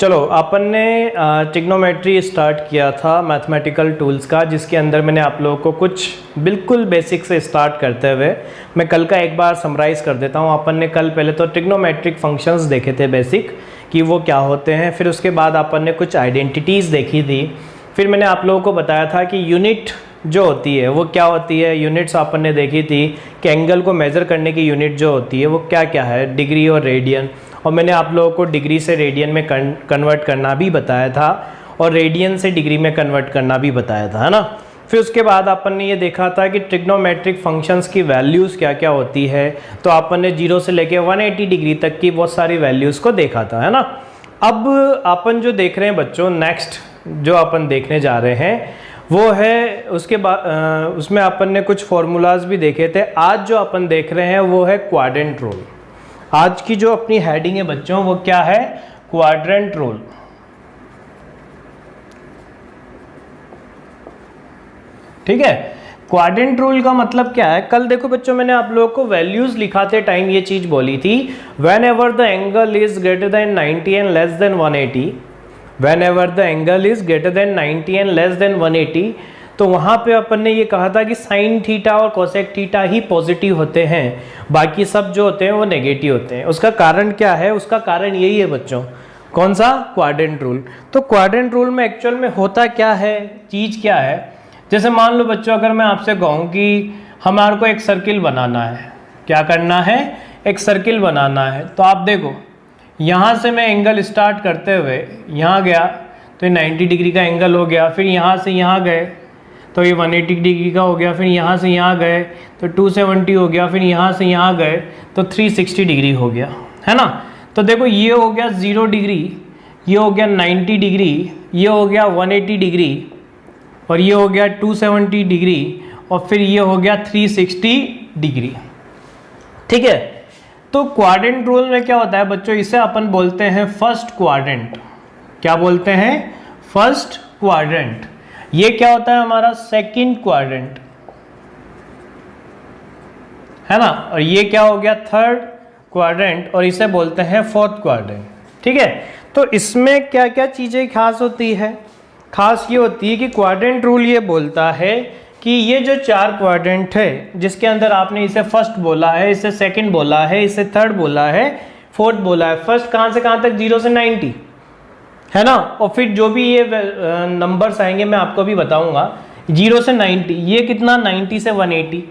चलो अपन ने trigonometry start किया था मैथमेटिकल टूल्स का, जिसके अंदर मैंने आप लोगों को कुछ बिल्कुल बेसिक से स्टार्ट करते हुए मैं कल का एक बार समराइज़ कर देता हूँ। अपन ने कल पहले तो ट्रिग्नोमेट्रिक फंक्शंस देखे थे बेसिक कि वो क्या होते हैं, फिर उसके बाद अपन ने कुछ आइडेंटिटीज़ देखी थी, फिर मैंने आप लोगों को बताया था कि यूनिट जो होती है वो क्या होती है। यूनिट्स अपन ने देखी थी कि एंगल को मेज़र करने की यूनिट जो होती है वो क्या क्या है, डिग्री और रेडियन, और मैंने आप लोगों को डिग्री से रेडियन में कन्वर्ट करना भी बताया था और रेडियन से डिग्री में कन्वर्ट करना भी बताया था, है ना। फिर उसके बाद अपन ने ये देखा था कि ट्रिग्नोमेट्रिक फंक्शंस की वैल्यूज़ क्या क्या होती है, तो अपन ने 0 से लेके 180 डिग्री तक की बहुत सारी वैल्यूज़ को देखा था, है ना। अब अपन जो देख रहे हैं बच्चों, नेक्स्ट जो अपन देखने जा रहे हैं वो है उसके बाद उसमें अपन ने कुछ फॉर्मूलाज भी देखे थे। आज जो अपन देख रहे हैं वो है क्वाड्रेंट रूल। आज की जो अपनी हेडिंग है बच्चों वो क्या है, क्वाड्रेंट रूल। ठीक है, क्वाड्रेंट रूल का मतलब क्या है। कल देखो बच्चों मैंने आप लोगों को वैल्यूज लिखाते टाइम ये चीज बोली थी, when ever the angle is greater than 90 and less than 180, when ever the angle is greater than 90 and less than 180, तो वहाँ पे अपन ने ये कहा था कि साइन थीटा और कोसेक थीटा ही पॉजिटिव होते हैं, बाकी सब जो होते हैं वो नेगेटिव होते हैं। उसका कारण क्या है, उसका कारण यही है बच्चों, कौन सा, क्वाड्रेंट रूल। तो क्वाड्रेंट रूल में एक्चुअल में होता क्या है, चीज़ क्या है। जैसे मान लो बच्चों अगर मैं आपसे कहूँ कि हमारे को एक सर्किल बनाना है, क्या करना है, एक सर्किल बनाना है, तो आप देखो यहाँ से मैं एंगल स्टार्ट करते हुए यहाँ गया तो ये 90 डिग्री का एंगल हो गया, फिर यहाँ से यहाँ गए तो ये 180 डिग्री का हो गया, फिर यहाँ से यहाँ गए तो 270 हो गया, फिर यहाँ से यहाँ गए तो 360 डिग्री हो गया, है ना। तो देखो ये हो गया 0 डिग्री, ये हो गया 90 डिग्री, ये हो गया 180 डिग्री, और ये हो गया 270 डिग्री, और फिर ये हो गया 360 डिग्री। ठीक है, तो क्वाड्रेंट रूल में क्या होता है बच्चों, इसे अपन बोलते हैं फर्स्ट क्वाड्रेंट। क्या बोलते हैं, फर्स्ट क्वाड्रेंट। ये क्या होता है हमारा, सेकंड क्वाड्रेंट, है ना। और ये क्या हो गया, थर्ड क्वाड्रेंट, और इसे बोलते हैं फोर्थ क्वाड्रेंट। ठीक है, तो इसमें क्या क्या चीजें खास होती है, खास ये होती है कि क्वाड्रेंट रूल ये बोलता है कि ये जो 4 क्वाड्रेंट है, जिसके अंदर आपने इसे फर्स्ट बोला है, इसे सेकंड बोला है, इसे थर्ड बोला है, फोर्थ बोला है। फर्स्ट कहाँ से कहाँ तक, 0 से 90, है ना। और फिर जो भी ये नंबर्स आएंगे मैं आपको भी बताऊंगा, 0 से 90, ये कितना, 90 से 180,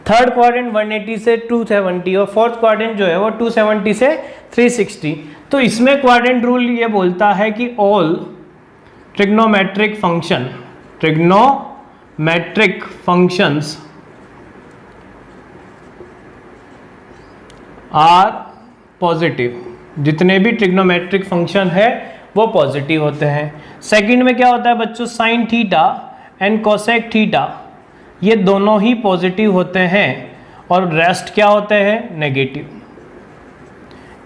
थर्ड क्वाड्रेंट 180 से 270, और फोर्थ क्वाड्रेंट जो है वो 270 से 360। तो इसमें क्वाड्रेंट रूल ये बोलता है कि all trigonometric function, trigonometric functions are positive. जितने भी ट्रिग्नोमेट्रिक फंक्शन है वो पॉजिटिव होते हैं। सेकंड में क्या होता है बच्चों, sine theta and cosec theta, ये दोनों ही पॉजिटिव होते हैं, और रेस्ट क्या होते हैं, नेगेटिव।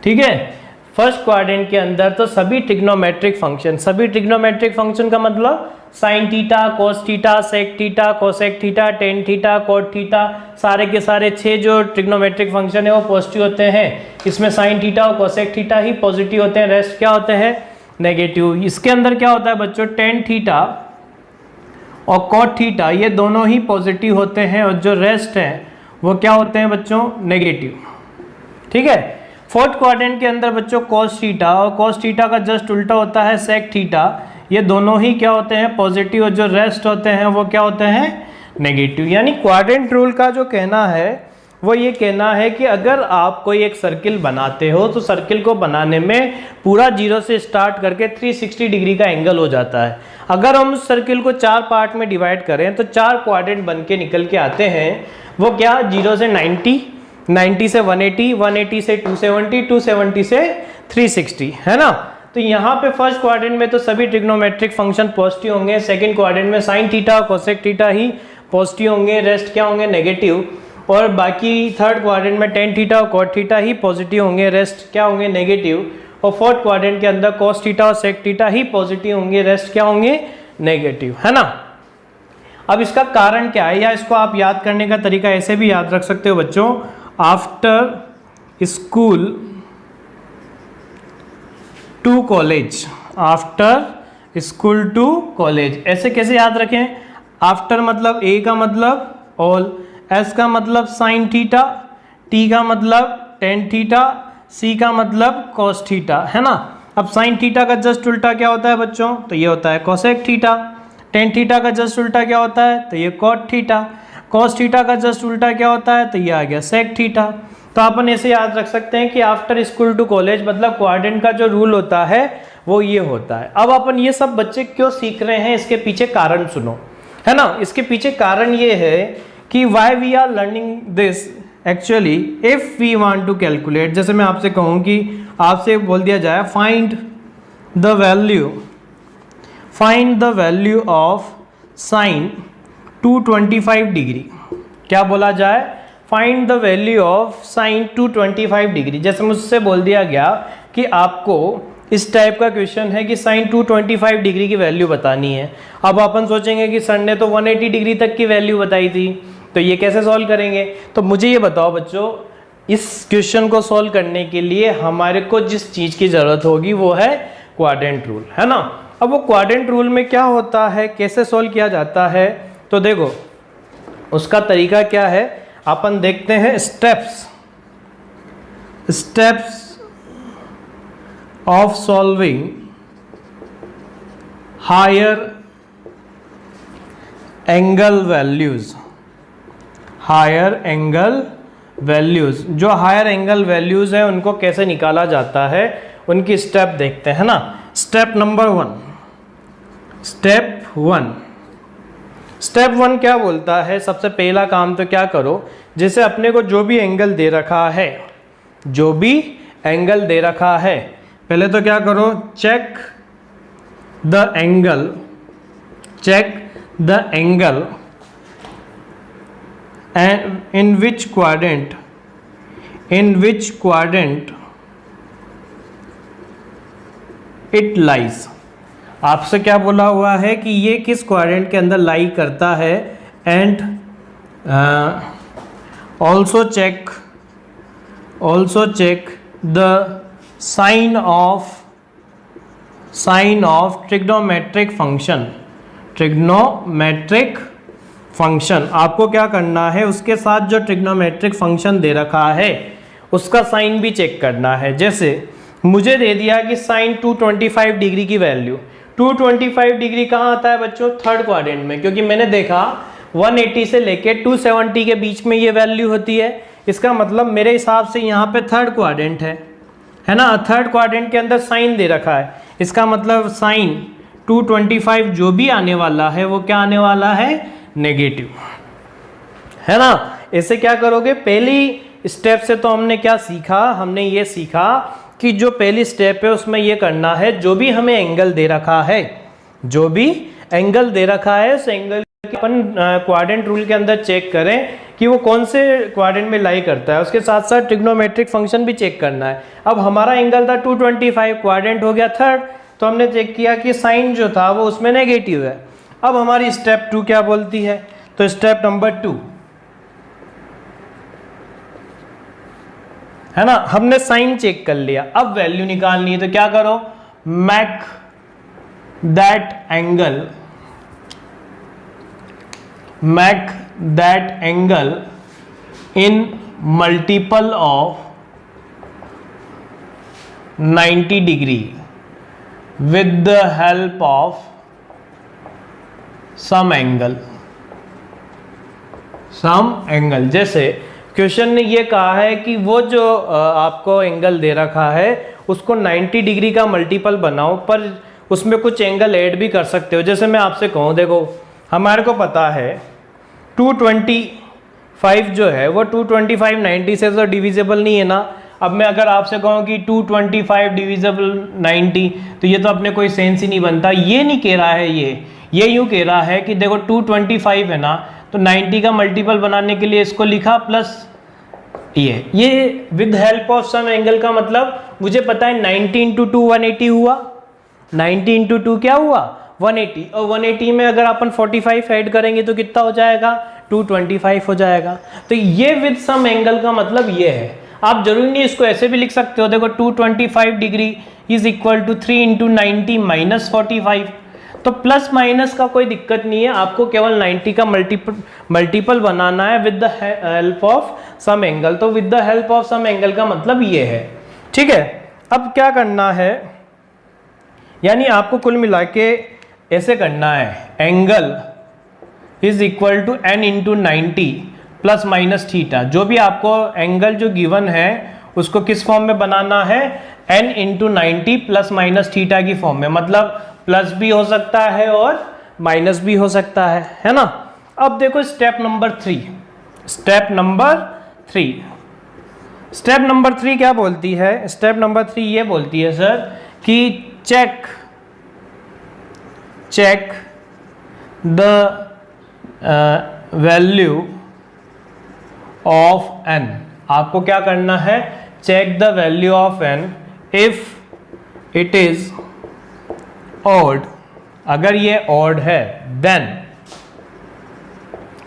ठीक है, फर्स्ट क्वाड्रेंट के अंदर तो सभी ट्रिग्नोमेट्रिक फंक्शन, सभी ट्रिग्नोमेट्रिक फंक्शन का मतलब sine theta, cos theta, sec theta, cosec theta, tan theta, cot theta, सारे के सारे 6 जो ट्रिग्नोमेट्रिक फंक्शन है वो पॉजिटिव होते हैं। इसमें साइन थीटा और कोसेक थीटा ही पॉजिटिव होते हैं, रेस्ट क्या होते हैं, नेगेटिव। इसके अंदर क्या होता है बच्चों, टेन थीटा और कोट थीटा ये दोनों ही पॉजिटिव होते हैं, और जो रेस्ट है वो क्या होते हैं बच्चों, नेगेटिव। ठीक है, फोर्थ क्वाड्रेंट के अंदर बच्चों कोस थीटा और कोस थीटा का जस्ट उल्टा होता है सेक थीटा, ये दोनों ही क्या होते हैं, पॉजिटिव, और जो रेस्ट होते हैं वो क्या होते हैं, नेगेटिव। यानी क्वाड्रेंट रूल का जो कहना है वो ये कहना है कि अगर आप कोई एक सर्किल बनाते हो तो सर्किल को बनाने में पूरा 0 से स्टार्ट करके 360 डिग्री का एंगल हो जाता है। अगर हम उस सर्किल को 4 पार्ट में डिवाइड करें तो 4 क्वाड्रेंट बन के निकल के आते हैं। वो क्या, 0 से 90, 90 से 180, 180 से 270, 270 से 360, है ना। तो यहाँ पे फर्स्ट क्वाड्रेंट में तो सभी ट्रिग्नोमेट्रिक फंक्शन पॉजिटिव होंगे, सेकंड क्वाड्रेंट में साइन थीटा और कोसेक थीटा ही पॉजिटिव होंगे, रेस्ट क्या होंगे, नेगेटिव, और बाकी थर्ड क्वाड्रेंट में टेन थीटा और कोट थीटा ही पॉजिटिव होंगे, रेस्ट क्या होंगे, नेगेटिव, और फोर्थ क्वाड्रेंट के अंदर कोस थीटा और सेक थीटा ही पॉजिटिव होंगे, रेस्ट क्या होंगे, नेगेटिव, है ना। अब इसका कारण क्या है, या इसको आप याद करने का तरीका ऐसे भी याद रख सकते हो बच्चों, after school to college, after school to college. ऐसे कैसे याद रखें? आफ्टर मतलब ए का मतलब ऑल, एस का मतलब साइन थीटा, टी का मतलब टेन थीटा, सी का मतलब कॉस थीटा, है ना। अब साइन थीटा का जस्ट उल्टा क्या होता है बच्चों? तो ये होता है कोसेक थीटा। टेन थीटा का जस्ट उल्टा क्या होता है? तो ये कॉट थीटा। कॉस थीटा का जस्ट उल्टा क्या होता है? तो ये आ गया सेक थीटा। तो अपन ऐसे याद रख सकते हैं कि आफ्टर स्कूल टू कॉलेज मतलब क्वाड्रेंट का जो रूल होता है वो ये होता है। अब अपन ये सब बच्चे क्यों सीख रहे हैं, इसके पीछे कारण सुनो, है ना। इसके पीछे कारण ये है कि why we are learning this actually if we want to calculate. जैसे मैं आपसे कहूँ कि आपसे बोल दिया जाए find the value of sine 225 degree. क्या बोला जाए? Find the value of sine 225 degree. जैसे मुझसे बोल दिया गया कि आपको इस टाइप का क्वेश्चन है कि साइन 225 डिग्री की वैल्यू बतानी है। अब अपन सोचेंगे कि सर ने तो 180 डिग्री तक की वैल्यू बताई थी, तो ये कैसे सॉल्व करेंगे? तो मुझे ये बताओ बच्चों, इस क्वेश्चन को सॉल्व करने के लिए हमारे को जिस चीज़ की ज़रूरत होगी वो है क्वाड्रेंट रूल, है ना। अब वो क्वाड्रेंट रूल में क्या होता है, कैसे सॉल्व किया जाता है? तो देखो उसका तरीका क्या है, अपन देखते हैं steps of solving higher angle values. जो हायर एंगल वैल्यूज है उनको कैसे निकाला जाता है, उनकी स्टेप देखते हैं ना। स्टेप वन क्या बोलता है? सबसे पहला काम तो क्या करो, जैसे अपने को जो भी एंगल दे रखा है पहले तो क्या करो, check the angle and in which quadrant it lies। आपसे क्या बोला हुआ है कि ये किस क्वाड्रेंट के अंदर लाई करता है, and also check the sign of trigonometric function. आपको क्या करना है, उसके साथ जो ट्रिग्नोमेट्रिक फंक्शन दे रखा है उसका साइन भी चेक करना है। जैसे मुझे दे दिया कि साइन 225 डिग्री की वैल्यू, 225 डिग्री कहाँ आता है बच्चों? थर्ड क्वाड्रेंट में, क्योंकि मैंने देखा 180 से लेके 270 के बीच में ये वैल्यू होती है। इसका मतलब मेरे हिसाब से यहाँ पे थर्ड क्वाड्रेंट है ना। थर्ड क्वाड्रेंट के अंदर साइन दे रखा है, इसका मतलब साइन 225 जो भी आने वाला है वो क्या आने वाला है? नेगेटिव, है ना। ऐसे क्या करोगे, पहली स्टेप से तो हमने क्या सीखा, हमने ये सीखा कि जो पहली स्टेप है उसमें ये करना है, जो भी हमें एंगल दे रखा है उस एंगल के अपन क्वाड्रेंट रूल के अंदर चेक करें कि वो कौन से क्वाड्रेंट में लाई करता है। उसके साथ साथ ट्रिग्नोमेट्रिक फंक्शन भी चेक करना है। अब हमारा एंगल था 225, क्वाड्रेंट हो गया थर्ड, तो हमने चेक किया कि साइन जो था वो उसमें नेगेटिव है। अब हमारी स्टेप 2 क्या बोलती है? तो स्टेप नंबर 2 है ना, हमने साइन चेक कर लिया, अब वैल्यू निकालनी है। तो क्या करो, make that angle in multiple of 90 degree with the help of some angle। जैसे क्वेश्चन ने ये कहा है कि वो जो आपको एंगल दे रखा है उसको 90 डिग्री का मल्टीपल बनाओ, पर उसमें कुछ एंगल ऐड भी कर सकते हो। जैसे मैं आपसे कहूँ, देखो हमारे को पता है 225 जो है वो 225 90 से तो डिविजिबल नहीं है ना। अब मैं अगर आपसे कहूँ कि 225 डिविजिबल 90, तो ये तो अपने कोई सेंस ही नहीं बनता। ये नहीं कह रहा है, ये यूँ कह रहा है कि देखो 225 है ना, तो 90 का मल्टीपल बनाने के लिए इसको लिखा प्लस ये with help of some angle का मतलब मुझे पता है 90 इंटू 2 180 हुआ, 90 इंटू 2 क्या हुआ 180, और 180 में अगर अपन 45 ऐड करेंगे तो कितना हो जाएगा 225 हो जाएगा। तो ये विद सम एंगल का मतलब ये है। आप जरूरी नहीं इसको ऐसे भी लिख सकते हो, देखो 225 degree is equal to 3 into 90 minus 45। तो प्लस माइनस का कोई दिक्कत नहीं है, आपको केवल 90 का मल्टीपल बनाना है with the help of some angle. तो with the help of some angle का मतलब ये है, ठीक है। अब क्या करना है, यानी आपको कुल मिला के ऐसे करना है, angle is equal to n into 90 plus minus theta. जो भी आपको एंगल जो गिवन है उसको किस फॉर्म में बनाना है, n into 90 plus minus theta की फॉर्म में, मतलब प्लस भी हो सकता है और माइनस भी हो सकता है ना। अब देखो स्टेप नंबर 3, स्टेप नंबर 3 क्या बोलती है, स्टेप नंबर 3 ये बोलती है सर कि check the value of n। आपको क्या करना है, check the value of n if it is odd. अगर ये ऑड है देन,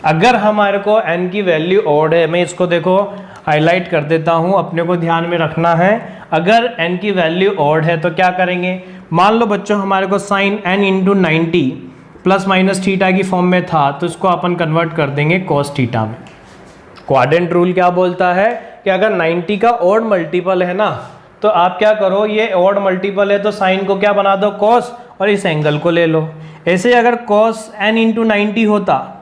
अगर हमारे को n की वैल्यू ऑड है, मैं इसको देखो हाईलाइट कर देता हूं, अपने को ध्यान में रखना है। अगर n की वैल्यू ऑड है तो क्या करेंगे, मान लो बच्चों हमारे को sine n into 90 plus minus theta की फॉर्म में था, तो इसको अपन कन्वर्ट कर देंगे कॉस थीटा में। क्वाड्रेंट रूल क्या बोलता है कि अगर 90 का ऑड मल्टीपल है ना, तो आप क्या करो, ये ऑड मल्टीपल है तो साइन को क्या बना दो कॉस, और इस एंगल को ले लो। ऐसे अगर कॉस n इंटू 90 होता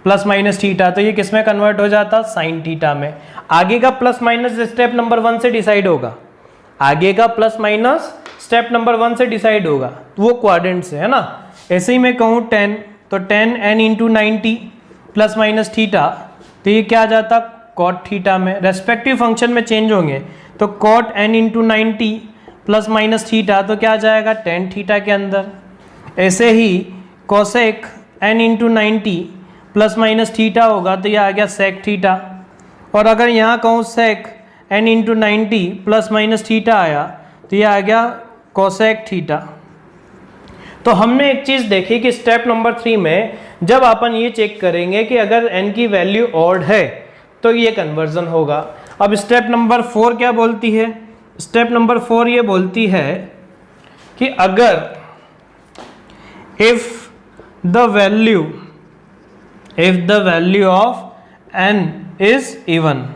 प्लस माइनस थीटा, तो ये किस में कन्वर्ट हो जाता, साइन थीटा में। आगे का प्लस माइनस स्टेप नंबर 1 से डिसाइड होगा, आगे का प्लस माइनस स्टेप नंबर 1 से डिसाइड होगा, वो क्वाड्रेंट से है ना। ऐसे ही मैं कहूँ 10, तो 10 n into 90 plus minus theta, तो ये क्या आ जाता, कॉट थीटा में। रेस्पेक्टिव फंक्शन में चेंज होंगे, तो cot n into 90 plus minus theta, तो क्या आ जाएगा, टेन थीटा के अंदर। ऐसे ही cosec n into 90 plus minus theta होगा, तो ये आ गया सेक थीटा। और अगर यहाँ कहूँ सेक n into 90 plus minus theta आया, तो ये आ गया कोसेक थीटा। तो हमने एक चीज़ देखी कि स्टेप नंबर 3 में जब अपन ये चेक करेंगे कि अगर n की वैल्यू ऑड है तो ये कन्वर्जन होगा। अब स्टेप नंबर 4 क्या बोलती है, स्टेप नंबर 4 ये बोलती है कि अगर if the value of n is even,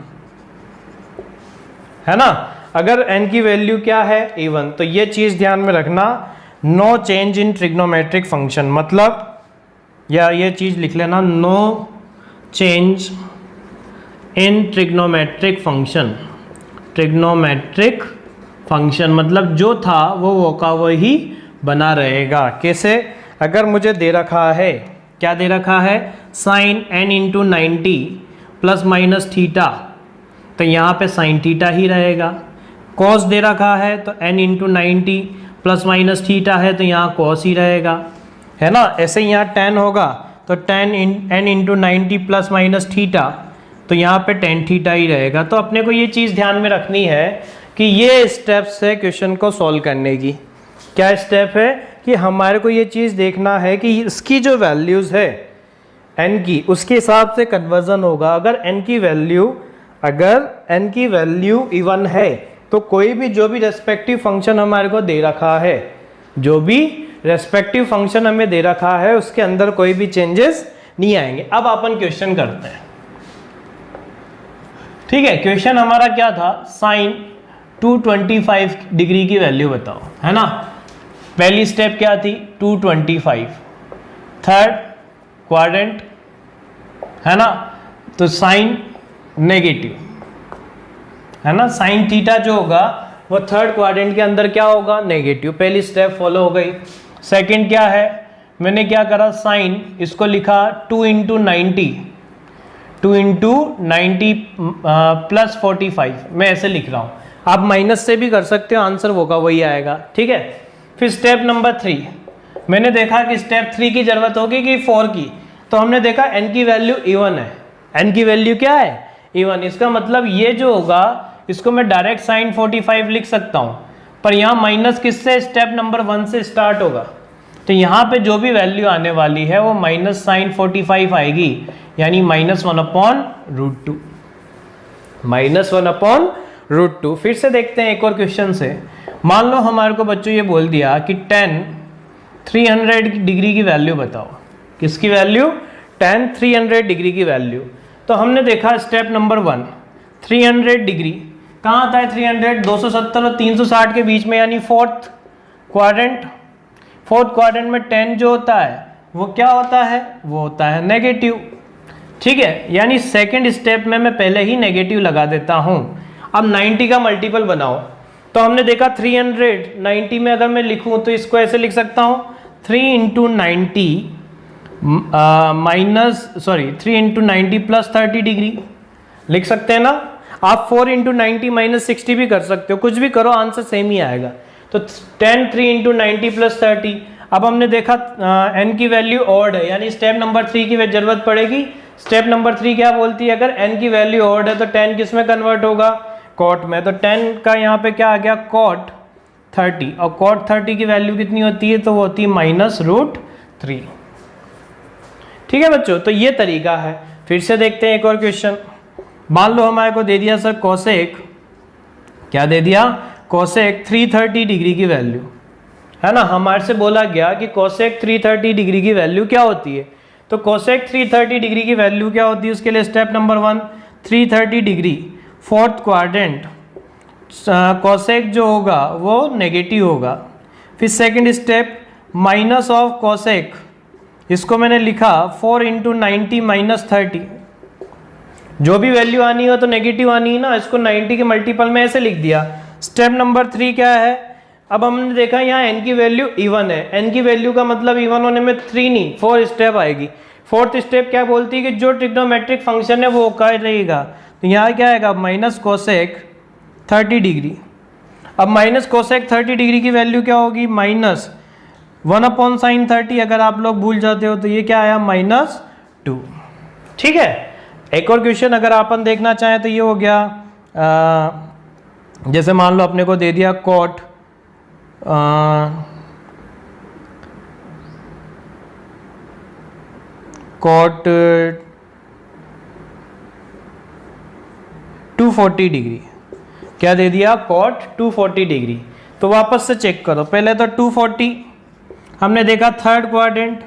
है ना, अगर n की वैल्यू क्या है, इवन, तो ये चीज ध्यान में रखना, no change in trigonometric function, मतलब या ये चीज लिख लेना, no change in trigonometric function मतलब जो था वो का वही बना रहेगा। कैसे, अगर मुझे दे रखा है, क्या दे रखा है, sine n into 90 plus minus theta, तो यहाँ पे साइन थीटा ही रहेगा। कॉस दे रखा है तो n into 90 plus minus theta है, तो यहाँ कॉस ही रहेगा, है ना। ऐसे ही यहाँ tan होगा तो tan n into 90 plus minus theta, तो यहाँ पे tan थीटा ही रहेगा। तो अपने को ये चीज़ ध्यान में रखनी है कि ये स्टेप्स है क्वेश्चन को सॉल्व करने की। क्या स्टेप है कि हमारे को ये चीज़ देखना है कि इसकी जो वैल्यूज़ है n की, उसके हिसाब से कन्वर्जन होगा। अगर n की वैल्यू इवन है तो कोई भी जो भी रेस्पेक्टिव फंक्शन हमारे को दे रखा है, जो भी रेस्पेक्टिव फंक्शन हमें दे रखा है उसके अंदर कोई भी चेंजेस नहीं आएंगे। अब अपन क्वेश्चन करते हैं, ठीक है। क्वेश्चन हमारा क्या था, साइन 225 डिग्री की वैल्यू बताओ, है ना। पहली स्टेप क्या थी, 225, थर्ड क्वाड्रेंट, है ना, तो साइन नेगेटिव, है ना, साइन थीटा जो होगा वो थर्ड क्वाड्रेंट के अंदर क्या होगा, नेगेटिव। पहली स्टेप फॉलो हो गई। सेकंड क्या है, मैंने क्या करा, साइन इसको लिखा 2 इंटू 90 प्लस 45, मैं ऐसे लिख रहा हूँ, आप माइनस से भी कर सकते हो, आंसर होगा वही आएगा, ठीक है। फिर स्टेप नंबर 3, मैंने देखा कि स्टेप 3 की जरूरत होगी कि 4 की, तो हमने देखा n की वैल्यू इवन है, n की वैल्यू क्या है, इवन। इसका मतलब ये जो होगा इसको मैं डायरेक्ट साइन 45 लिख सकता हूँ, पर यहाँ माइनस किससे, स्टेप नंबर 1 से स्टार्ट होगा, तो यहाँ पे जो भी वैल्यू आने वाली है वो माइनस साइन 45 आएगी, यानी -1/√2, -1/√2। फिर से देखते हैं एक और क्वेश्चन से। मान लो हमारे को बच्चों ये बोल दिया कि tan 300 डिग्री की वैल्यू बताओ। किसकी वैल्यू? tan 300 डिग्री की वैल्यू। तो हमने देखा स्टेप नंबर 1, 300 डिग्री कहाँ आता है? 300 270 और 360 के बीच में, यानी फोर्थ क्वाड्रेंट। फोर्थ क्वाड्रेंट में tan जो होता है वो क्या होता है? वो होता है नेगेटिव। ठीक है, यानी सेकंड स्टेप में मैं पहले ही नेगेटिव लगा देता हूं। अब 90 का मल्टीपल बनाओ। तो हमने देखा 300 90 में अगर मैं लिखूं तो इसको ऐसे लिख सकता हूं 3 × 90 3 × 90 + 30 डिग्री लिख सकते हैं ना। आप 4 × 90 - 60 भी कर सकते हो, कुछ भी करो, आंसर सेम ही आएगा। तो tan 3 × 90 + 30। अब हमने देखा n की वैल्यू ऑड है, यानी स्टेप नंबर 3 की जरूरत पड़ेगी। स्टेप नंबर 3 क्या बोलती है? अगर n की वैल्यू ऑड है तो tan किस में कन्वर्ट होगा? कॉट में। तो tan का यहाँ पे क्या आ गया? cot 30। और cot 30 की वैल्यू कितनी होती है? तो वो होती है -√3। ठीक है बच्चों, तो ये तरीका है। फिर से देखते हैं एक और क्वेश्चन। मान लो हमारे को दे दिया सर कोसेक, क्या दे दिया? कोसेक 330 डिग्री की वैल्यू, है ना। हमारे से बोला गया कि कोसेक 330 डिग्री की वैल्यू क्या होती है। तो कोसेक 330 डिग्री की वैल्यू क्या होती है? उसके लिए step number 1, 330 degree fourth quadrant, cosec जो होगा वो नेगेटिव होगा। फिर second step minus of cosec, इसको मैंने लिखा 4 × 90 - 30। जो भी वैल्यू आनी हो तो नेगेटिव आनी है ना, इसको 90 के मल्टीपल में ऐसे लिख दिया। स्टेप नंबर 3 क्या है? अब हमने देखा यहाँ n की वैल्यू इवन है। n की वैल्यू का मतलब इवन होने में 3 नहीं 4 स्टेप आएगी। फोर्थ स्टेप क्या बोलती है कि जो ट्रिग्नोमेट्रिक फंक्शन है वो क्या रहेगा? तो यहाँ क्या आएगा? Minus cosec 30 degree. अब माइनस कोसेक 30 डिग्री की वैल्यू क्या होगी? -1/sin 30। अगर आप लोग भूल जाते हो तो ये क्या आया? -2। ठीक है, एक और क्वेश्चन अगर अपन देखना चाहें तो ये हो गया, जैसे मान लो अपने को दे दिया cot cot 240 डिग्री। क्या दे दिया? cot 240 degree. तो वापस से चेक करो। पहले तो 240 हमने देखा थर्ड क्वाड्रेंट।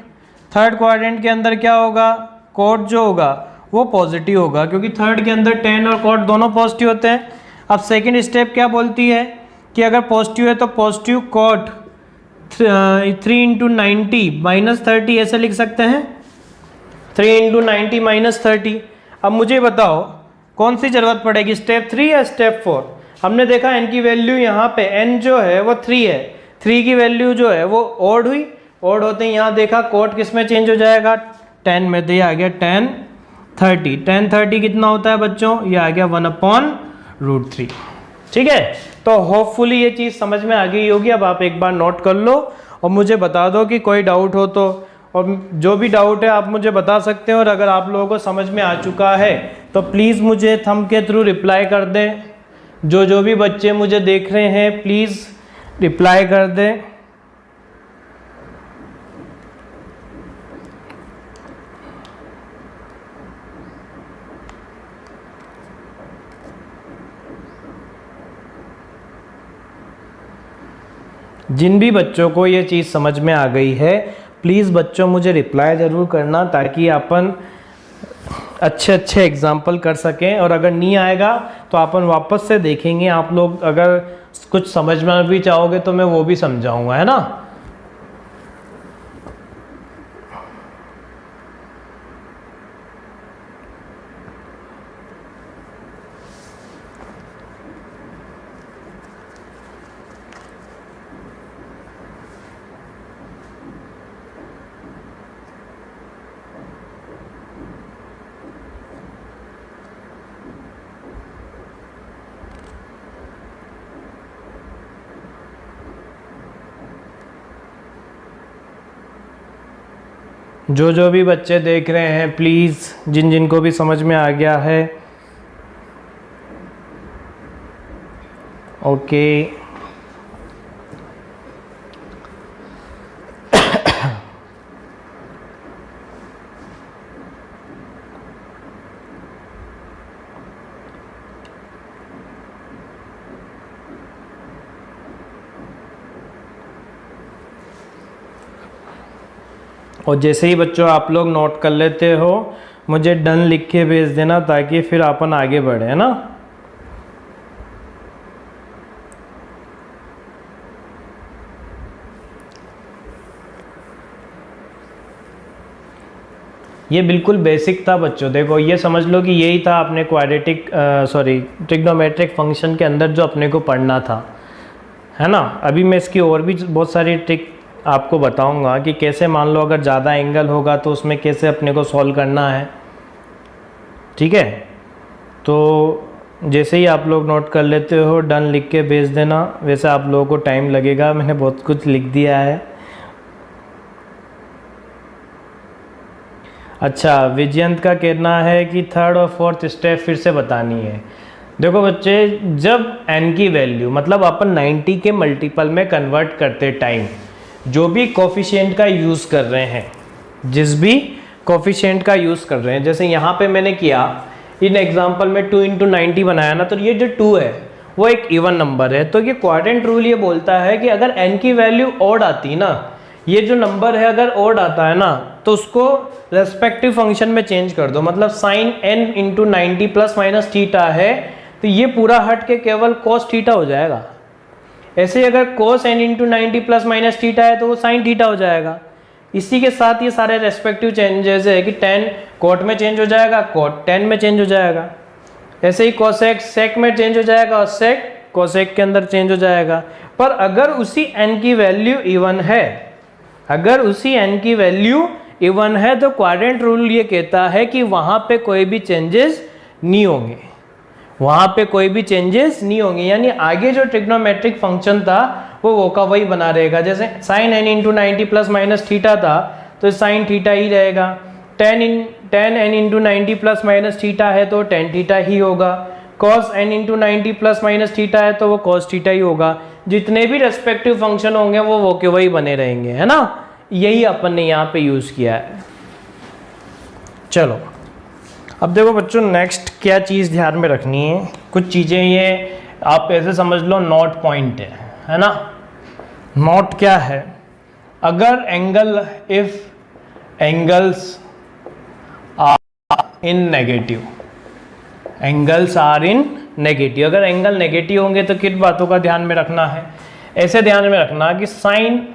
थर्ड क्वाड्रेंट के अंदर क्या होगा? cot जो होगा वो पॉजिटिव होगा, क्योंकि थर्ड के अंदर tan और cot दोनों पॉजिटिव होते हैं। अब सेकंड स्टेप क्या बोलती है कि अगर पॉजिटिव है तो पॉजिटिव cot 3 × 90 - 30 ऐसे लिख सकते हैं, 3 × 90 - 30। अब मुझे बताओ कौन सी जरूरत पड़ेगी, स्टेप 3 या स्टेप 4? हमने देखा n की वैल्यू यहाँ पे n जो है वो 3 है, 3 की वैल्यू जो है वो ऑड हुई। ऑड होते ही यहाँ देखा cot किस में चेंज हो जाएगा? 10 में। तो ये आ गया tan 30। tan 30 कितना होता है बच्चों? ये आ गया 1/√3। ठीक है, तो होपफुली ये चीज़ समझ में आ गई होगी। अब आप एक बार नोट कर लो और मुझे बता दो कि कोई डाउट हो तो, और जो भी डाउट है आप मुझे बता सकते हैं। और अगर आप लोगों को समझ में आ चुका है तो प्लीज़ मुझे थंब के थ्रू रिप्लाई कर दें। जो भी बच्चे मुझे देख रहे हैं प्लीज़ रिप्लाई कर दें। जिन भी बच्चों को ये चीज़ समझ में आ गई है प्लीज़ बच्चों मुझे रिप्लाई ज़रूर करना, ताकि अपन अच्छे एग्जाम्पल कर सकें। और अगर नहीं आएगा तो अपन वापस से देखेंगे। आप लोग अगर कुछ समझना भी चाहोगे तो मैं वो भी समझाऊंगा, है ना। जो भी बच्चे देख रहे हैं प्लीज़, जिन को भी समझ में आ गया है, ओके। और जैसे ही बच्चों आप लोग नोट कर लेते हो मुझे डन लिख के भेज देना, ताकि फिर अपन आगे बढ़े, है ना। ये बिल्कुल बेसिक था बच्चों। देखो ये समझ लो कि यही था अपने क्वाड्रेटिक ट्रिग्नोमेट्रिक फंक्शन के अंदर जो अपने को पढ़ना था, है ना। अभी मैं इसकी और भी बहुत सारी ट्रिक आपको बताऊंगा कि कैसे, मान लो अगर ज़्यादा एंगल होगा तो उसमें कैसे अपने को सॉल्व करना है, ठीक है। तो जैसे ही आप लोग नोट कर लेते हो डन लिख के भेज देना। वैसे आप लोगों को टाइम लगेगा, मैंने बहुत कुछ लिख दिया है। अच्छा, विजयंत का कहना है कि थर्ड और फोर्थ स्टेप फिर से बतानी है। देखो बच्चे, जब n की वैल्यू मतलब अपन 90 के मल्टीपल में कन्वर्ट करते टाइम जो भी कोफिशिएंट का यूज़ कर रहे हैं, जिस भी कोफिशिएंट का यूज़ कर रहे हैं, जैसे यहाँ पे मैंने किया इन एग्जांपल में 2 × 90 बनाया ना, तो ये जो 2 है वो एक इवन नंबर है। तो ये क्वाड्रेंट रूल ये बोलता है कि अगर n की वैल्यू ऑड आती ना, ये जो नंबर है अगर ऑड आता है ना, तो उसको रेस्पेक्टिव फंक्शन में चेंज कर दो। मतलब sine n × 90 plus minus theta है तो ये पूरा हट के केवल cos थीटा हो जाएगा। ऐसे ही अगर cos n × 90 plus minus theta है तो वो साइन थीटा हो जाएगा। इसी के साथ ये सारे रेस्पेक्टिव चेंजेस है कि tan cot में चेंज हो जाएगा, cot tan में चेंज हो जाएगा। ऐसे ही cosec sec में चेंज हो जाएगा और sec cosec के अंदर चेंज हो जाएगा। पर अगर उसी n की वैल्यू इवन है, अगर उसी n की वैल्यू इवन है तो क्वाड्रेंट रूल ये कहता है कि वहाँ पे कोई भी चेंजेस नहीं होंगे, वहाँ पे कोई भी चेंजेस नहीं होंगे। यानी आगे जो ट्रिग्नोमेट्रिक फंक्शन था वो का वही बना रहेगा। जैसे sine n × 90 plus minus theta था तो साइन थीटा ही रहेगा। tan n × 90 plus minus theta है तो tan थीटा ही होगा। cos n × 90 plus minus theta है तो वो cos थीटा ही होगा। जितने भी रेस्पेक्टिव फंक्शन होंगे वो के वही बने रहेंगे, है ना। यही अपन ने यहाँ पे यूज़ किया है। चलो अब देखो बच्चों, नेक्स्ट क्या चीज़ ध्यान में रखनी है। कुछ चीज़ें ये आप ऐसे समझ लो नोट पॉइंट है ना। नोट क्या है? अगर angle, if angles are in negative, angles are in negative, अगर एंगल नेगेटिव होंगे तो किन बातों का ध्यान में रखना है? ऐसे ध्यान में रखना कि साइन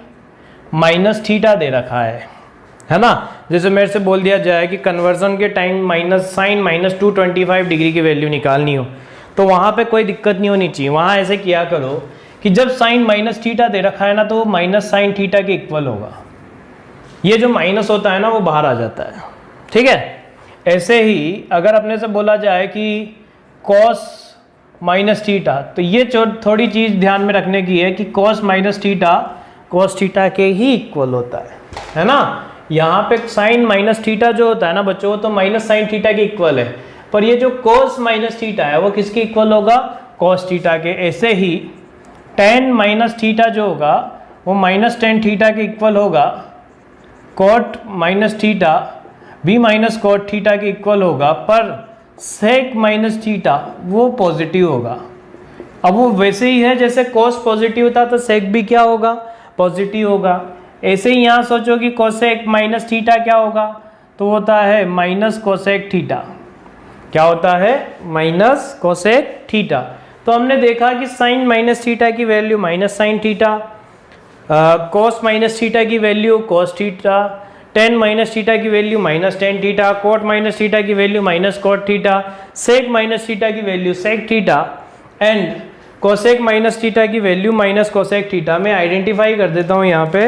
माइनस थीटा दे रखा है ना। जैसे मेरे से बोल दिया जाए कि कन्वर्जन के टाइम साइन -225 डिग्री की वैल्यू निकालनी हो, तो वहाँ पे कोई दिक्कत नहीं होनी चाहिए। वहाँ ऐसे किया करो कि जब साइन माइनस थीटा दे रखा है ना तो वो माइनस साइन थीटा के इक्वल होगा। ये जो माइनस होता है ना वो बाहर आ जाता है, ठीक है। ऐसे ही अगर अपने से बोला जाए कि कॉस माइनस थीटा, तो ये थोड़ी चीज़ ध्यान में रखने की है कि cos minus theta cos theta के ही इक्वल होता है ना। यहाँ पे साइन माइनस थीटा जो होता है ना बच्चों, वो तो माइनस साइन थीटा के इक्वल है, पर ये जो कॉस माइनस थीटा है वो किसके इक्वल होगा? कॉस थीटा के। ऐसे ही टेन माइनस थीटा जो होगा वो माइनस टेन थीटा के इक्वल होगा। कॉट माइनस थीटा भी माइनस कॉट थीटा के इक्वल होगा, पर सेक माइनस थीटा वो पॉजिटिव होगा। अब वो वैसे ही है जैसे कॉस पॉजिटिव था तो सेक भी क्या होगा? पॉजिटिव होगा। ऐसे ही यहाँ सोचो कि कोसेक माइनस थीटा क्या होगा, तो होता है माइनस कोसेक थीटा। क्या होता है? Minus cosec theta. तो हमने देखा कि साइन माइनस थीटा की value minus sine theta, cos minus theta की value cos theta, tan minus theta की value minus tan theta, cot minus theta की value minus cot theta, sec minus theta की value sec theta and cosec minus theta की value minus cosec theta. मैं identify कर देता हूँ यहाँ पे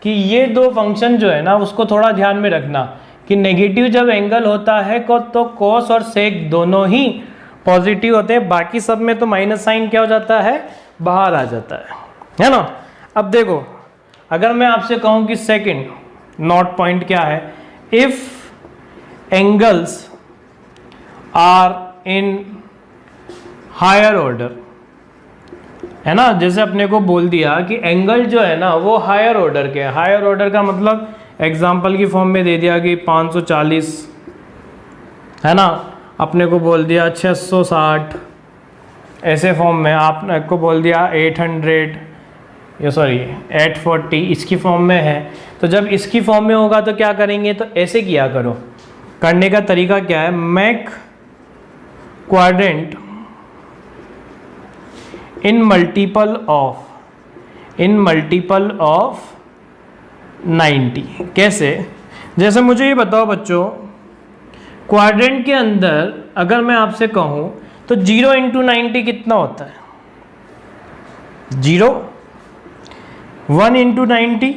कि ये दो फंक्शन जो है ना उसको थोड़ा ध्यान में रखना कि नेगेटिव जब एंगल होता है तो कॉस और सेक दोनों ही पॉजिटिव होते हैं। बाकी सब में तो माइनस साइन क्या हो जाता है? बाहर आ जाता है ना। अब देखो, अगर मैं आपसे कहूँ कि सेकंड नोट पॉइंट क्या है? If angles are in higher order, है ना। जैसे अपने को बोल दिया कि एंगल जो है ना वो हायर ऑर्डर के, हायर ऑर्डर का मतलब एग्जांपल की फॉर्म में दे दिया कि 540, है ना। अपने को बोल दिया 660, ऐसे फॉर्म में आपने को बोल दिया 800, ये सॉरी 840 इसकी फॉर्म में है। तो जब इसकी फॉर्म में होगा तो क्या करेंगे, तो ऐसे किया करो। करने का तरीका क्या है, make quadrant in multiple of 90। कैसे, जैसे मुझे ये बताओ बच्चों, क्वाड्रेंट के अंदर अगर मैं आपसे कहूं तो 0 इंटू 90 कितना होता है, 0। 1 इंटू 90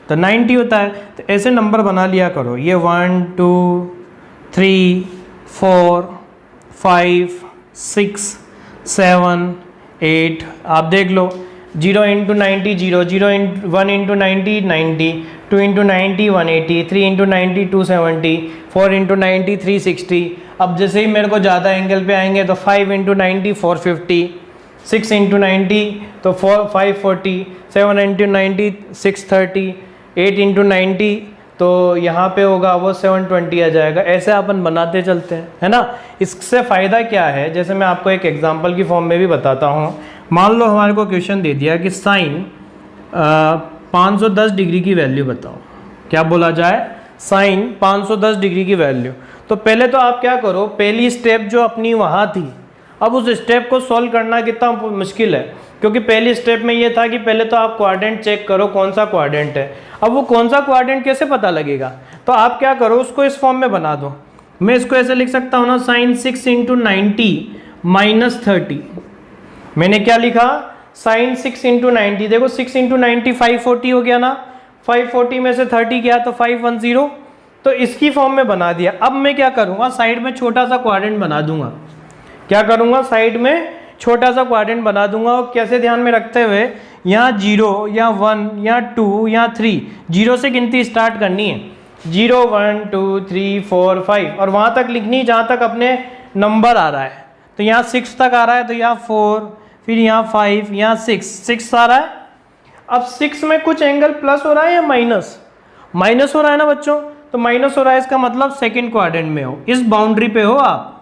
तो 90 होता है। तो ऐसे नंबर बना लिया करो, ये 1 2 3 4 5 6 7 8। आप देख लो, 0 into 90 0, 1 into 90 90, 2 into 90 180, 3 into 90 270, 4 into 90 360। अब जैसे ही मेरे को ज़्यादा एंगल पे आएंगे तो 5 इंटू 90 450, 6 इंटू 90 तो 540, 7 इंटू 90 630, 8 इंटू 90 तो यहाँ पे होगा वो 720 आ जाएगा। ऐसे अपन बनाते चलते हैं, है ना। इससे फ़ायदा क्या है, जैसे मैं आपको एक एग्जांपल की फॉर्म में भी बताता हूँ। मान लो हमारे को क्वेश्चन दे दिया कि साइन 510 डिग्री की वैल्यू बताओ। क्या बोला जाए, साइन 510 डिग्री की वैल्यू। तो पहले तो आप क्या करो, पहली स्टेप जो अपनी वहाँ थी, अब उस स्टेप को सॉल्व करना कितना मुश्किल है, क्योंकि पहली स्टेप में ये था कि पहले तो आप क्वाड्रेंट चेक करो कौन सा क्वाड्रेंट है। अब वो कौन सा क्वाड्रेंट कैसे पता लगेगा, तो आप क्या करो, उसको इस फॉर्म में बना दो। मैं इसको ऐसे लिख सकता हूँ ना, साइन 6 इंटू 90 माइनस 30। मैंने क्या लिखा, साइन 6 इंटू 90। देखो 6 इंटू 90 540 हो गया ना, 540 में से 30 गया तो 510। तो इसकी फॉर्म में बना दिया। अब मैं क्या करूँगा, साइड में छोटा सा क्वाड्रेंट बना दूंगा। क्या करूँगा, साइड में छोटा सा क्वाड्रेंट बना दूंगा। और कैसे ध्यान में रखते हुए, यहाँ 0 या 1 या 2 या 3, 0 से गिनती स्टार्ट करनी है। 0 1 2 3 4 5 और वहाँ तक लिखनी जहाँ तक अपने नंबर आ रहा है। तो यहाँ 6 तक आ रहा है तो यहाँ 4, फिर यहाँ 5, यहाँ 6 आ रहा है। अब 6 में कुछ एंगल प्लस हो रहा है या माइनस, माइनस हो रहा है ना बच्चों। तो माइनस हो रहा है, इसका मतलब सेकंड क्वाड्रेंट में हो, इस बाउंड्री पे हो आप।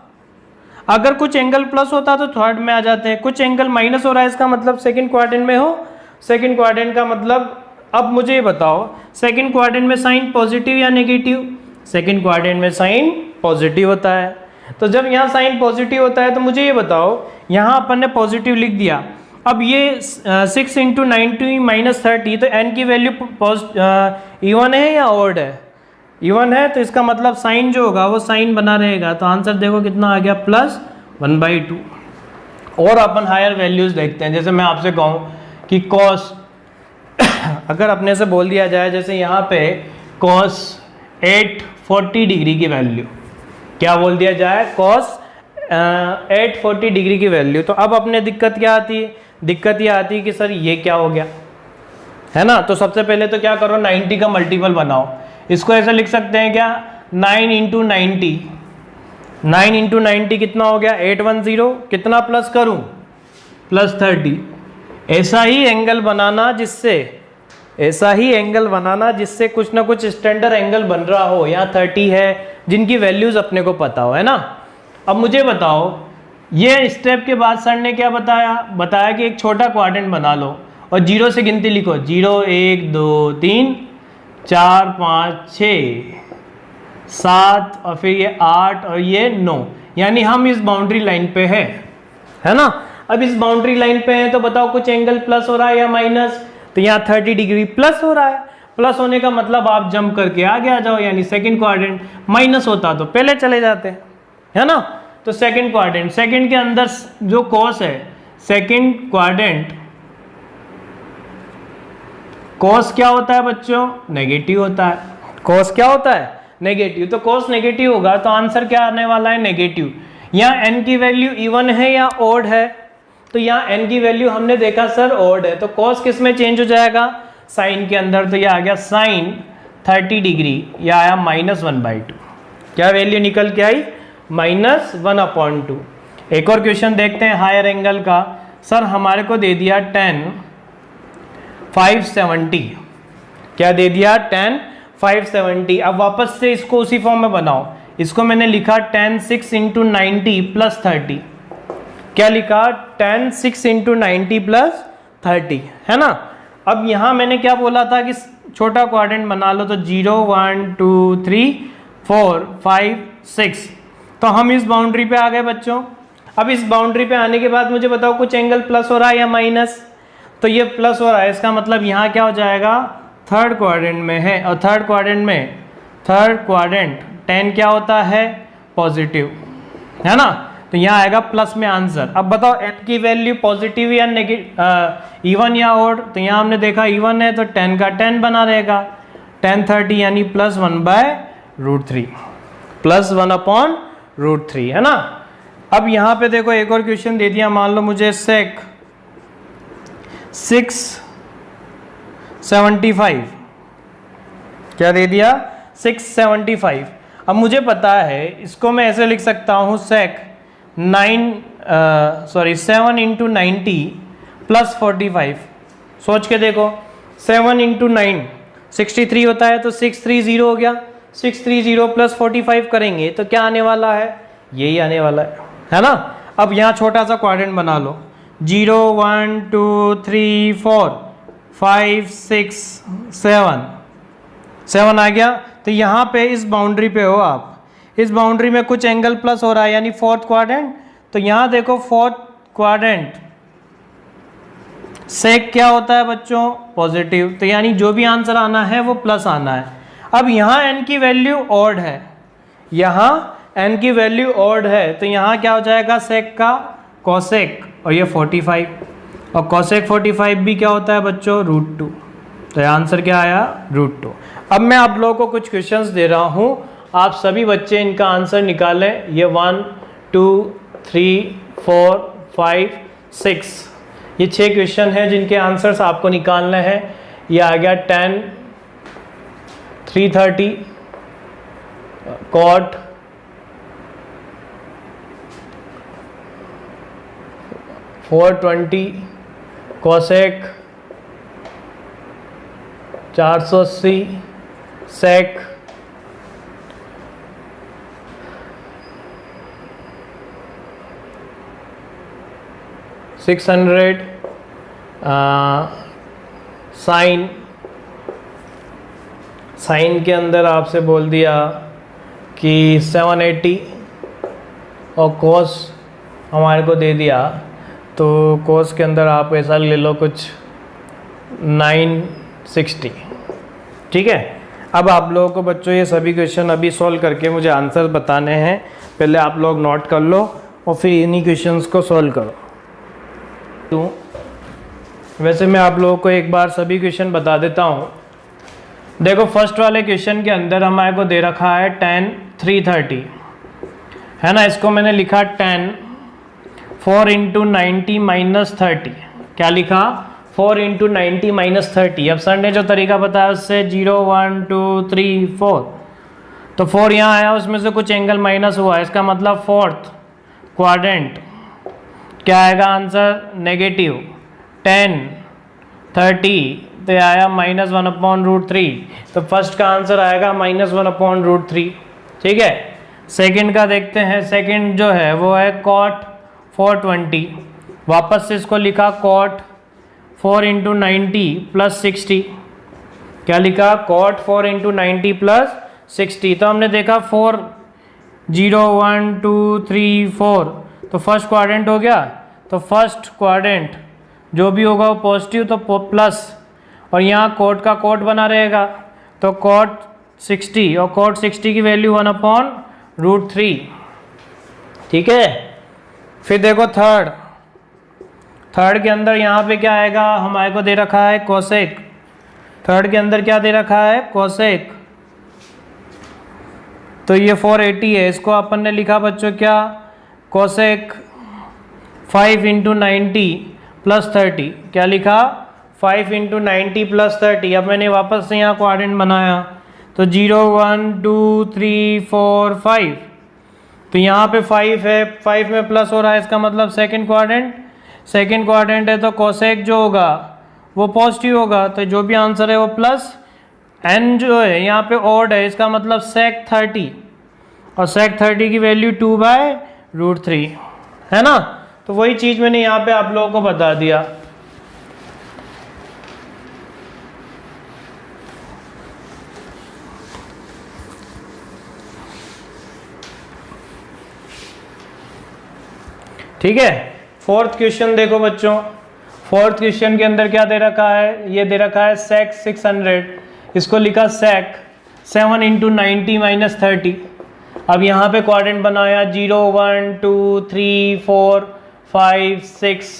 अगर कुछ एंगल प्लस होता तो थर्ड में आ जाते हैं। कुछ एंगल माइनस हो रहा है, इसका मतलब सेकंड क्वाड्रेंट में हो। सेकंड क्वाड्रेंट का मतलब, अब मुझे ये बताओ, सेकंड क्वाड्रेंट में साइन पॉजिटिव या नेगेटिव, सेकंड क्वाड्रेंट में साइन पॉजिटिव होता है। तो जब यहाँ साइन पॉजिटिव होता है तो मुझे ये बताओ, यहाँ अपन ने पॉजिटिव लिख दिया। अब ये 6 इंटू 90 माइनस 30, तो n की वैल्यू इवन है या ऑड है, इवन है। तो इसका मतलब साइन जो होगा वो साइन बना रहेगा। तो आंसर देखो कितना आ गया, +1/2। और अपन हायर वैल्यूज देखते हैं। जैसे मैं आपसे कहूँ कि कॉस अगर अपने से बोल दिया जाए, जैसे यहाँ पे कॉस 840 डिग्री की वैल्यू, क्या बोल दिया जाए, कॉस 840 डिग्री की वैल्यू। तो अब अपने दिक्कत क्या आती है, दिक्कत ये आती है कि सर ये क्या हो गया, है ना। तो सबसे पहले तो क्या करो, 90 का मल्टीपल बनाओ। इसको ऐसे लिख सकते हैं क्या, 9 इंटू 90, 9 इंटू 90 कितना हो गया, 810। कितना प्लस करूं, +30। ऐसा ही एंगल बनाना जिससे कुछ ना कुछ स्टैंडर्ड एंगल बन रहा हो। यहाँ 30 है, जिनकी वैल्यूज अपने को पता हो, है ना। अब मुझे बताओ, ये स्टेप के बाद सर ने क्या बताया कि एक छोटा क्वाड्रेंट बना लो और 0 से गिनती लिखो, 0 1 2 3 4 5 6 7 और फिर ये 8 और ये 9, यानी हम इस बाउंड्री लाइन पे है ना। अब इस बाउंड्री लाइन पे है तो बताओ कुछ एंगल प्लस हो रहा है या माइनस। तो यहाँ 30 डिग्री प्लस हो रहा है। प्लस होने का मतलब आप जंप करके आगे आ जाओ, यानी सेकंड क्वाड्रेंट। माइनस होता तो पहले चले जाते हैं, है ना। तो सेकंड क्वाड्रेंट, सेकंड के अंदर जो कॉस है, सेकंड क्वाड्रेंट कॉस क्या होता है बच्चों, नेगेटिव होता है। कॉस क्या होता है, नेगेटिव। तो कॉस नेगेटिव होगा तो आंसर क्या आने वाला है, नेगेटिव। यहाँ n की वैल्यू इवन है या ऑड है, तो यहाँ n की वैल्यू हमने देखा सर ऑड है। तो कॉस किस में चेंज हो जाएगा, साइन के अंदर। तो यह आ गया साइन 30 डिग्री, यह आया -1/2। क्या वैल्यू निकल के आई, -1/2। एक और क्वेश्चन देखते हैं हायर एंगल का। सर हमारे को दे दिया 10 570, क्या दे दिया, 10 570। अब वापस से इसको उसी फॉर्म में बनाओ। इसको मैंने लिखा 10 6 इंटू 90 + 30। क्या लिखा, 10 6 इंटू 90 + 30, है ना। अब यहाँ मैंने क्या बोला था कि छोटा क्वाड्रेंट बना लो, तो 0 1 2 3 4 5 6। तो हम इस बाउंड्री पे आ गए बच्चों। अब इस बाउंड्री पे आने के बाद मुझे बताओ कुछ एंगल प्लस हो रहा है या माइनस? तो ये प्लस हो रहा है, इसका मतलब यहाँ क्या हो जाएगा, थर्ड क्वाड्रेंट में है, और थर्ड क्वाड्रेंट tan क्या होता है, पॉजिटिव, है ना। तो यहाँ आएगा प्लस में आंसर। अब बताओ n की वैल्यू पॉजिटिव या नेगेटिव, इवन या ऑड? तो यहाँ हमने देखा इवन है तो tan का tan बना रहेगा, tan 30 यानी +1/√3, +1/√3, है ना। अब यहाँ पे देखो एक और क्वेश्चन दे दिया, मान लो मुझे sec 675, क्या दे दिया, 675। अब मुझे पता है इसको मैं ऐसे लिख सकता हूँ sec 7 इंटू 90 + 45। सोच के देखो, 7 इंटू 9 63 होता है, तो 630 हो गया, 630 + 45 करेंगे तो क्या आने वाला है, यही आने वाला है ना। अब यहाँ छोटा सा क्वाड्रेंट बना लो, 0 1 2 3 4 5 6 7 आ गया। तो यहाँ पे इस बाउंड्री पे हो आप, इस बाउंड्री में कुछ एंगल प्लस हो रहा है यानी फोर्थ क्वाड्रेंट। तो यहाँ देखो फोर्थ क्वाड्रेंट सेक क्या होता है बच्चों, पॉजिटिव, तो यानी जो भी आंसर आना है वो प्लस आना है। अब यहाँ n की वैल्यू ऑड है, यहाँ n की वैल्यू ऑड है, तो यहाँ क्या हो जाएगा, सेक का कोसेक, और ये 45, और कोसेक 45 भी क्या होता है बच्चों, √2। तो आंसर क्या आया, √2। अब मैं आप लोगों को कुछ क्वेश्चंस दे रहा हूँ, आप सभी बच्चे इनका आंसर निकालें। ये 1 2 3 4 5 6, ये 6 क्वेश्चन हैं जिनके आंसर्स आपको निकालने हैं। ये आ गया tan 330 cot 420 cosec 480 sec 600 sign के अंदर आपसे बोल दिया कि 780, और कोस हमारे को दे दिया, तो कोस के अंदर आप ऐसा ले लो कुछ 960। ठीक है। अब आप लोगों को बच्चों ये सभी क्वेश्चन अभी सॉल्व करके मुझे आंसर बताने हैं। पहले आप लोग नोट कर लो और फिर इन्हीं क्वेश्चंस को सॉल्व करो। तो वैसे मैं आप लोगों को एक बार सभी क्वेश्चन बता देता हूँ। देखो फर्स्ट वाले क्वेश्चन के अंदर हमारे को दे रखा है tan 330, है ना। इसको मैंने लिखा tan 4 इंटू 90 माइनस 30। क्या लिखा, 4 इंटू 90 माइनस 30। अब सर ने जो तरीका बताया उससे 0 1 2 3 4, तो 4 यहाँ आया, उसमें से कुछ एंगल माइनस हुआ, इसका मतलब फोर्थ क्वाड्रेंट क्या आएगा आंसर, नेगेटिव 10 30, तो आया -1/√3। तो फर्स्ट का आंसर आएगा -1/√3। ठीक है। सेकंड का देखते हैं। सेकंड जो है वो है cot 420, वापस से इसको लिखा cot 4 इंटू 90 + 60। क्या लिखा, cot 4 इंटू 90 + 60। तो हमने देखा 4 0 1 2 3 4, तो फर्स्ट क्वाड्रेंट हो गया। तो फर्स्ट क्वाड्रेंट जो भी होगा वो पॉजिटिव, तो प्लस, और यहाँ कोट का कोट बना रहेगा, तो cot 60, और cot 60 की वैल्यू 1/√3। ठीक है। फिर देखो थर्ड के अंदर यहाँ पे क्या आएगा, हमारे को दे रखा है कोसेक। थर्ड के अंदर क्या दे रखा है, कोसेक। तो ये 480 है, इसको अपन ने लिखा बच्चों क्या, कोसेक 5 इंटू 90 + 30। क्या लिखा, 5 इंटू 90 + 30। अब मैंने वापस से यहाँ क्वाड्रेंट बनाया, तो 0 1 2 3 4 5, तो यहाँ पे 5 है, 5 में प्लस हो रहा है, इसका मतलब सेकंड क्वाड्रेंट है, तो कोसेक जो होगा वो पॉजिटिव होगा, तो जो भी आंसर है वो प्लस। n जो है यहाँ पे ऑड है, इसका मतलब sec 30, और sec 30 की वैल्यू 2/√3, है ना। तो वही चीज़ मैंने यहाँ पे आप लोगों को बता दिया। ठीक है। फोर्थ क्वेश्चन देखो बच्चों, फोर्थ क्वेश्चन के अंदर क्या दे रखा है, ये दे रखा है सेक 600, इसको लिखा सेक 7 इंटू 90 माइनस 30। अब यहाँ पे क्वाड्रेंट बनाया 0 1 2 3 4 5 6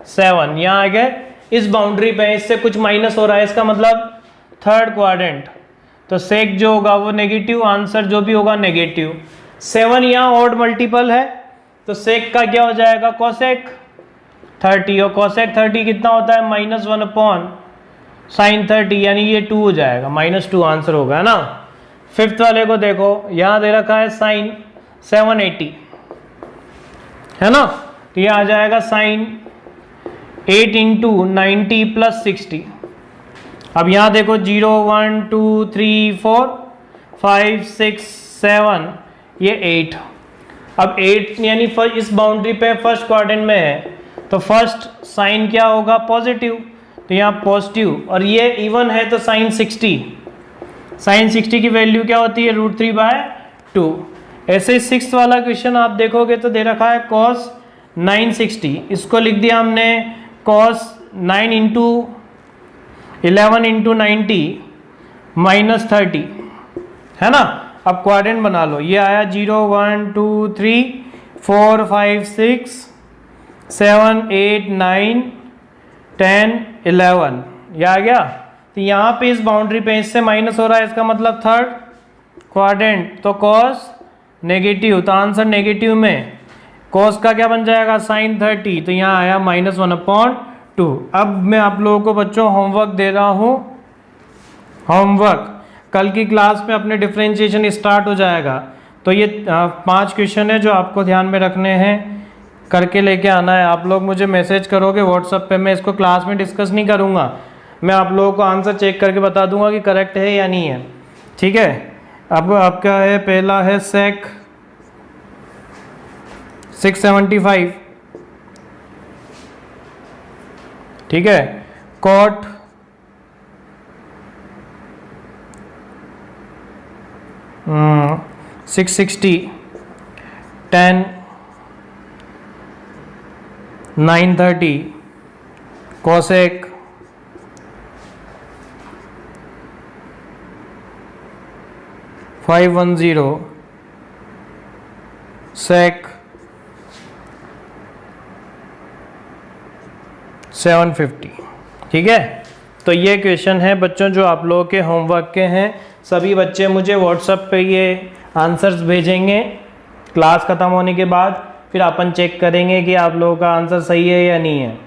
7, यहाँ आ गए इस बाउंड्री पे, इससे कुछ माइनस हो रहा है, इसका मतलब थर्ड क्वाड्रेंट, तो सेक जो होगा वो नेगेटिव, आंसर जो भी होगा नेगेटिव। 7 यहाँ ऑड मल्टीपल है तो सेक का क्या हो जाएगा कोसेक 30, और कोसेक 30 कितना होता है -1 अपॉन साइन 30, यानी ये 2 हो जाएगा, -2 आंसर होगा, है ना। फिफ्थ वाले को देखो, यहाँ दे रखा है साइन 780, है ना, तो ये आ जाएगा साइन 8 इंटू 90 प्लस 60। अब यहाँ देखो 0 1 2 3 4 5 6 7, ये 8। अब 8 यानी इस बाउंड्री पे फर्स्ट क्वाड्रेंट में है, तो फर्स्ट साइन क्या होगा पॉजिटिव, तो यहाँ पॉजिटिव, और ये इवन है तो साइन 60, साइन 60 की वैल्यू क्या होती है √3/2। ऐसे सिक्स्थ वाला क्वेश्चन आप देखोगे तो दे रखा है कॉस 960, इसको लिख दिया हमने कॉस 9 इंटू 11 इंटू 90 माइनस 30, है ना। अब क्वाड्रेंट बना लो, ये आया 0 1 2 3 4 5 6 7 8 9 10 11, ये आ गया। तो यहाँ पे इस बाउंड्री पे इससे माइनस हो रहा है, इसका मतलब थर्ड क्वाड्रेंट, तो कॉस नेगेटिव, तो आंसर नेगेटिव में कॉस का क्या बन जाएगा साइन 30, तो यहाँ आया -1/2। अब मैं आप लोगों को बच्चों होमवर्क दे रहा हूँ, होमवर्क कल की क्लास में अपने डिफरेंशिएशन स्टार्ट हो जाएगा, तो ये 5 क्वेश्चन है जो आपको ध्यान में रखने हैं, करके लेके आना है। आप लोग मुझे मैसेज करोगे व्हाट्सएप पे, मैं इसको क्लास में डिस्कस नहीं करूँगा, मैं आप लोगों को आंसर चेक करके बता दूंगा कि करेक्ट है या नहीं है, ठीक है। अब आपका है, पहला है सेक 675, ठीक है, कॉट 660, tan 930, कोसेक 510, सेक 750, ठीक है। तो ये क्वेश्चन है बच्चों जो आप लोगों के होमवर्क के हैं। सभी बच्चे मुझे व्हाट्सएप पे ये आंसर्स भेजेंगे क्लास ख़त्म होने के बाद, फिर अपन चेक करेंगे कि आप लोगों का आंसर सही है या नहीं है।